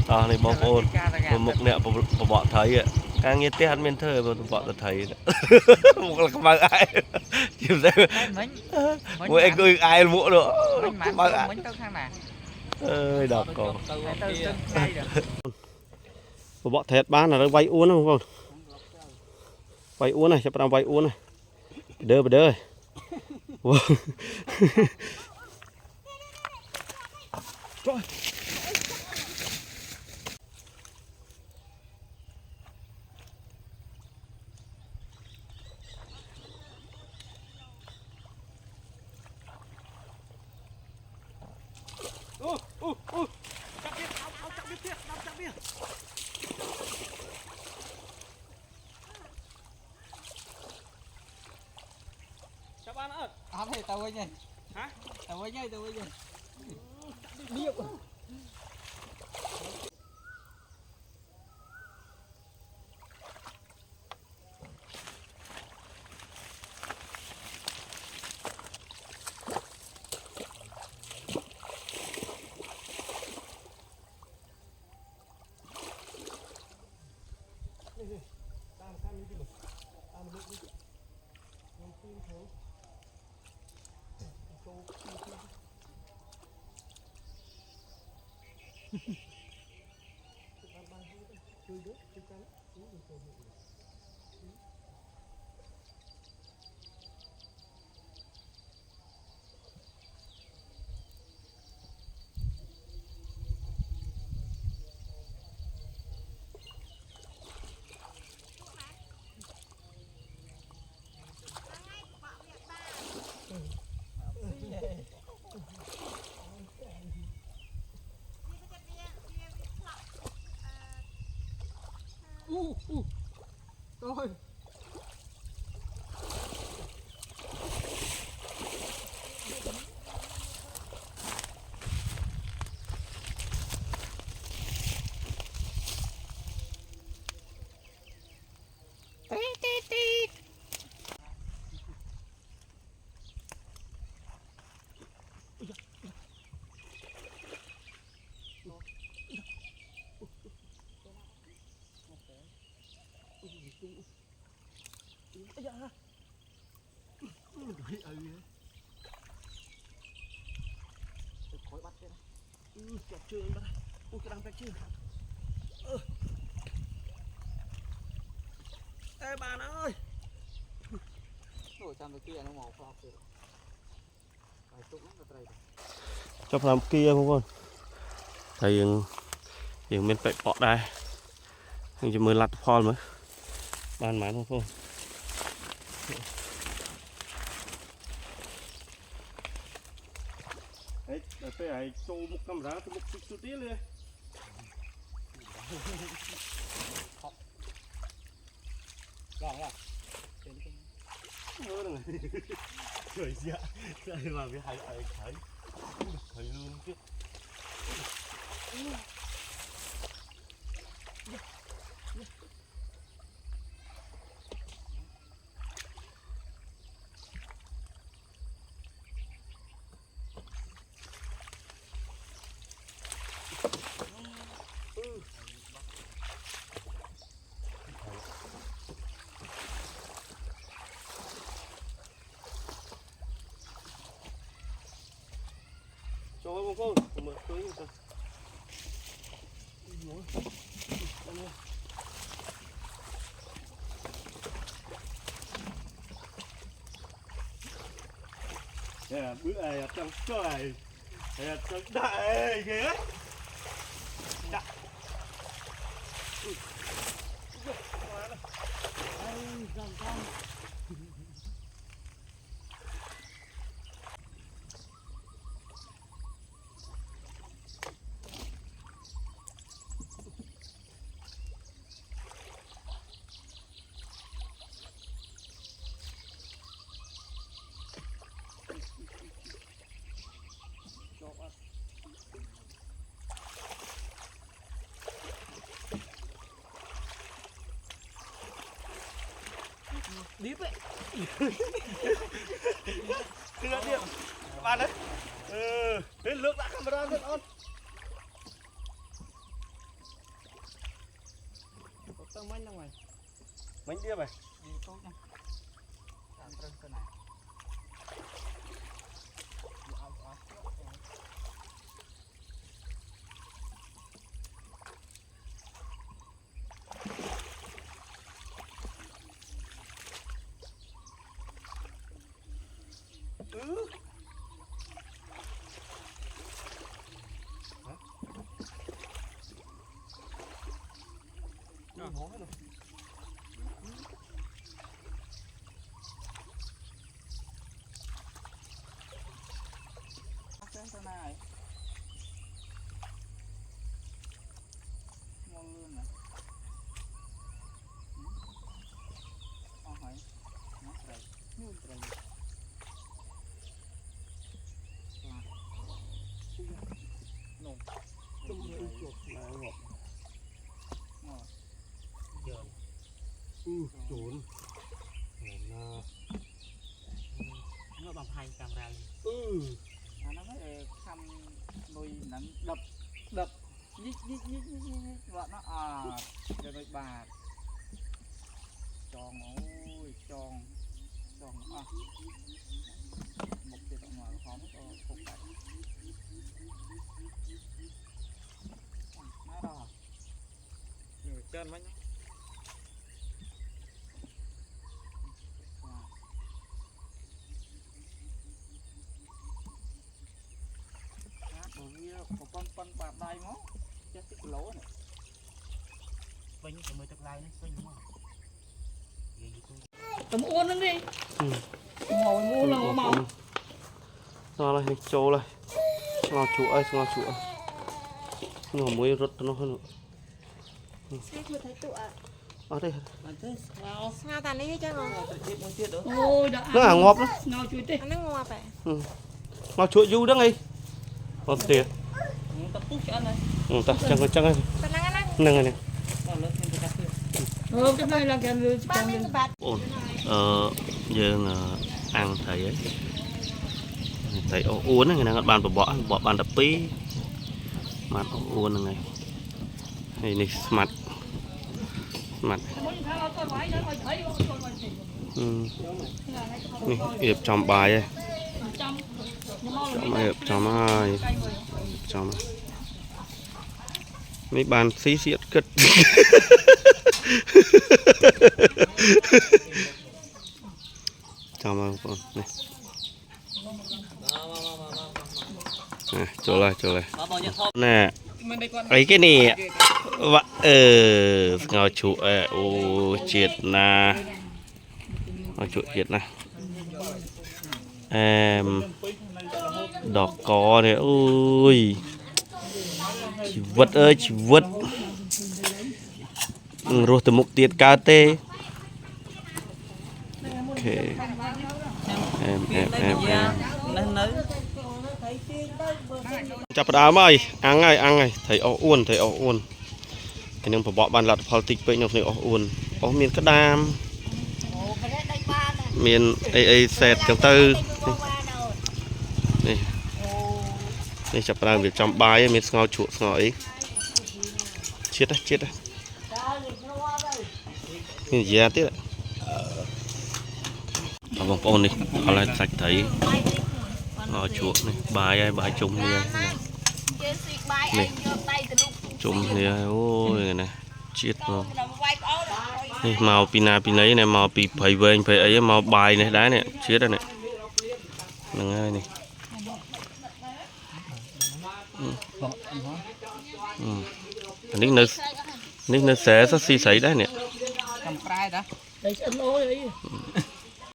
này bom ôn một nẹo bỏ thấy ạ càng nghe tiếng hắn miên thơ mà bỏ thấy một là bằng ai chịu ra mỗi anh cười ai mũ nữa bằng ai ơi đọc còn bỏ thẹt bán là nó bay uốn không con bay uốn này chấp làm bay uốn này đơ trời Hả thì tao nhỉ? Hả? Tao nhỉ? Biết. Rồi. Khói bắt thế này. Chọc chưa bắt đây. Ui cái đang bẹt chưa. Ê bạn ơi. Ôi trong cái kia nó màu phọc rồi. Phải tụng lắm cái này. Chọc làm kia không con. Thầy dừng bên bẹt bọt đây. Hình như mới lặt phol mới. Ban mán không con. Đấy, phải ai cho một camera tôi một chút tí lên. Rồi à. Rồi. Trời dạ. Trời mà cái hay thấy. Thấy luôn chứ. Cho bông con, mở cưới rồi. Nè, bữa này trong trời. Nè, trong đại ghê. Đại. Điếp ấy. Cứ ra điệp. Bạn đấy. Lên nước đã camera rất on. Mình đi vậy. Trốn nó bằng hai camera nó mới thăm nuôi nắn đập nhích vợ nó cho đôi bà tròn ôi tròn một cái động ngoài khó có phục cảnh nó đỏ chân mấy con bạc đây ngó chết cái lỗ này vinh thì mới lai nó vinh đúng không tụi uốn nó đi ngồi mua là màu nó này trâu này ngao chuột ơi nó mới rớt nó hơn nữa ở đây ngao tàn đấy chứ không nó ngọt đó ngao chuột đi nó ngọt à ngao chuột du đó ngay còn tiền ta chẳng này nâng này cái này là cái ổn dương ăn thấy uốn này người bạn bỏ bàn đập pí mặt uốn này này mặt này hiệp trong bài đây trong ai trong mấy bàn xí xiết cất chào mừng con này chỗ lại nè ấy cái này vợ ngào chủ ô triệt na ngào chủ triệt na em đỏ có này ôi chỉ vật ơi chỉ vật rồi từ mục tiết cá tê ok em chập đá mày ăn ngay thấy uốn cái nương phải bỏ bàn lạt phao tịch vậy nhóc này uốn miền cát đam miền ấy sẹt trong tư đây chập đá việc trong bài miền ngao chuột ngao ấy chết đấy cái gì thế bông ôn đi họ lại sạch thấy ngao chuột này bài chung này chung này ôi này chết rồi này màu pina ấy này màu pi phải về phải ấy màu bài này đá này chết rồi này đừng này nick nó sẽ xí sấy đấy nè